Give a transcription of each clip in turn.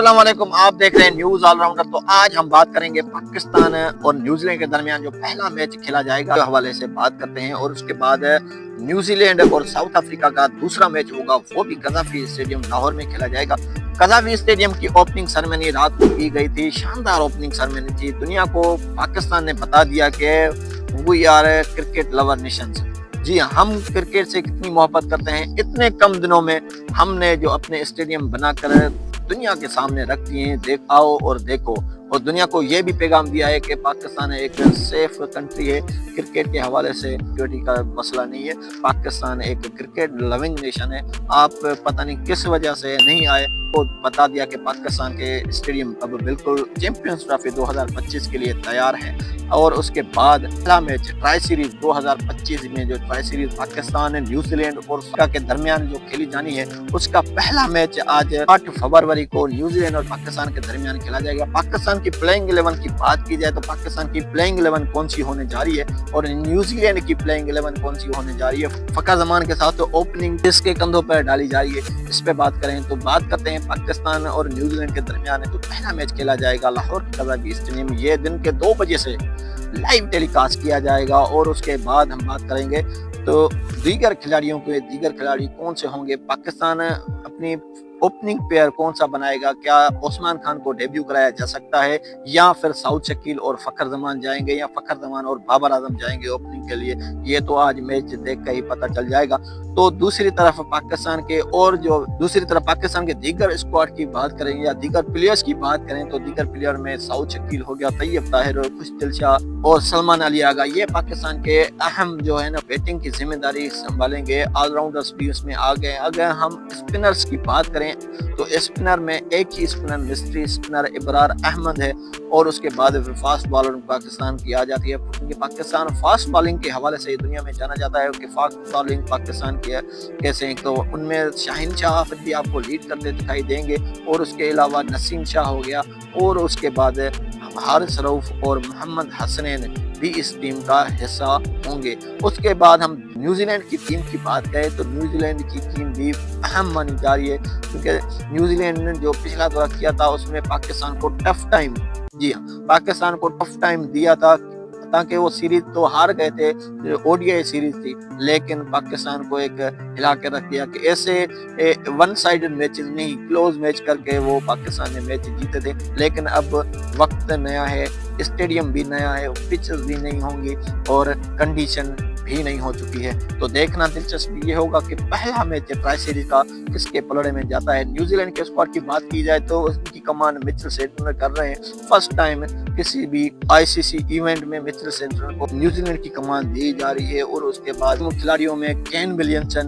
अस्सलाम वालेकुम, आप देख रहे हैं न्यूज ऑलराउंडर। तो आज हम बात करेंगे पाकिस्तान और न्यूजीलैंड के दरमियान जो पहला मैच खेला जाएगा के हवाले से बात करते हैं। और उसके बाद न्यूजीलैंड और साउथ अफ्रीका का दूसरा मैच होगा, वो भी कज़ाफी स्टेडियम लाहौर में खेला जाएगा। कज़ाफी स्टेडियम की ओपनिंग सेरेमनी रात को की गई थी, शानदार ओपनिंग सेरेमनी थी। दुनिया को पाकिस्तान ने बता दिया कि we are cricket lover nations. जी हाँ, हम क्रिकेट से कितनी मोहब्बत करते हैं। इतने कम दिनों में हमने जो अपने स्टेडियम बनाकर दुनिया के सामने रख दिए हैं, आओ और देखो। और दुनिया को ये भी पैगाम दिया है कि पाकिस्तान एक सेफ कंट्री है, क्रिकेट के हवाले से सिक्योरिटी का मसला नहीं है। पाकिस्तान एक क्रिकेट लविंग नेशन है। आप पता नहीं किस वजह से नहीं आए, तो बता दिया कि पाकिस्तान के स्टेडियम अब बिल्कुल चैंपियंस ट्रॉफी 2025 के लिए तैयार है। और उसके बाद पहला मैच ट्राई सीरीज 2025 में जो ट्राई सीरीज पाकिस्तान न्यूजीलैंड और अफ्रीका के दरमियान जो खेली जानी है, उसका पहला मैच आज 8 फरवरी को न्यूजीलैंड और पाकिस्तान के दरमियान खेला जाएगा। पाकिस्तान की प्लेइंग 11 की बात की जाए तो पाकिस्तान की प्लेइंग 11 कौन सी होने जा रही है और न्यूजीलैंड की प्लेइंग 11 कौन सी होने जा रही है। फखर जमान के साथ तो ओपनिंग किसके कंधों पर डाली जा रही है, इस पे बात करें तो बात करते हैं पाकिस्तान और न्यूजीलैंड के दरमियान है। तो पहला मैच खेला जाएगा लाहौर कज़ाफी स्टेडियम। ये दिन के 2 बजे से लाइव टेलीकास्ट किया जाएगा। और उसके बाद हम बात करेंगे तो दीगर खिलाड़ी कौन से होंगे। पाकिस्तान अपनी ओपनिंग पेयर कौन सा बनाएगा, क्या उस्मान खान को डेब्यू कराया जा सकता है या फिर साउद शकील और फखर जमान जाएंगे या फखर जमान और बाबर आजम जाएंगे ओपनिंग के लिए, ये तो आज मैच देख कर ही पता चल जाएगा। तो दूसरी तरफ पाकिस्तान के दीगर स्क्वाड की बात करें या दीगर प्लेयर्स की बात करें तो दीगर प्लेयर में साउद शकील हो गया, तैयब ताहिर और खुश दिलशाह और सलमान अली आगा, ये पाकिस्तान के अहम जो है ना बैटिंग की जिम्मेदारी संभालेंगे। ऑलराउंडर्स भी उसमें आ गए। अगर हम स्पिनर्स की बात करें तो स्पिनर में एक ही spinner mystery spinner Ibrar Ahmed है। और उसके बाद फिर फास्ट बॉलर पाकिस्तान की आ जाती है, क्योंकि पाकिस्तान फास्ट बॉलिंग के हवाले से दुनिया में जाना जाता है कि फास्ट बॉलिंग पाकिस्तान की कैसे हैं। तो उनमें शाहीन शाह फिर भी आपको लीड करते दिखाई देंगे। और उसके अलावा नसीम शाह हो गया और उसके बाद हारिस रऊफ और मोहम्मद हसनैन भी इस टीम का हिस्सा होंगे। उसके बाद हम न्यूजीलैंड की टीम की बात करें तो न्यूजीलैंड की टीम भी अहम मानी जा रही है, क्योंकि न्यूजीलैंड ने जो पिछला दौरा किया था उसमें पाकिस्तान को टफ टाइम दिया था। ताकि वो सीरीज तो हार गए थे, ओडीआई सीरीज थी, लेकिन पाकिस्तान को एक हिला के रख दिया कि ऐसे वन साइडेड मैचेस नहीं, क्लोज मैच करके वो पाकिस्तान ने मैच जीते थे। लेकिन अब वक्त नया है, स्टेडियम भी नया है, पिचेस भी नहीं होंगी और कंडीशन भी नहीं हो चुकी है। तो देखना दिलचस्प ये होगा कि पहला मैच ट्राई सीरीज का किसके पलड़े में जाता है। न्यूजीलैंड के स्क्वाड की बात की जाए तो उसकी कमान मिचेल सेंटनर कर रहे हैं। फर्स्ट टाइम किसी भी आईसीसी इवेंट में मिचेल सेंटनर को न्यूजीलैंड की कमान दी जा रही है। और उसके बाद खिलाड़ियों में केन विलियमसन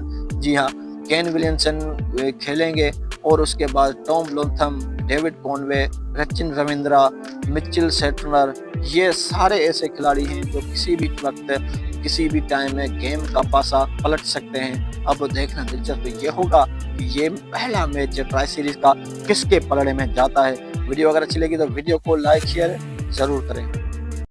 खेलेंगे। और उसके बाद Tom Latham, David Conway, Sachin Ravindra, Mitchell Santner, ये सारे ऐसे खिलाड़ी हैं जो किसी भी वक्त किसी भी टाइम में गेम का पासा पलट सकते हैं। अब देखना दिलचस्प ये होगा कि ये पहला मैच ट्राई सीरीज का किसके पलड़े में जाता है। वीडियो अगर अच्छी लगी तो वीडियो को लाइक शेयर जरूर करें।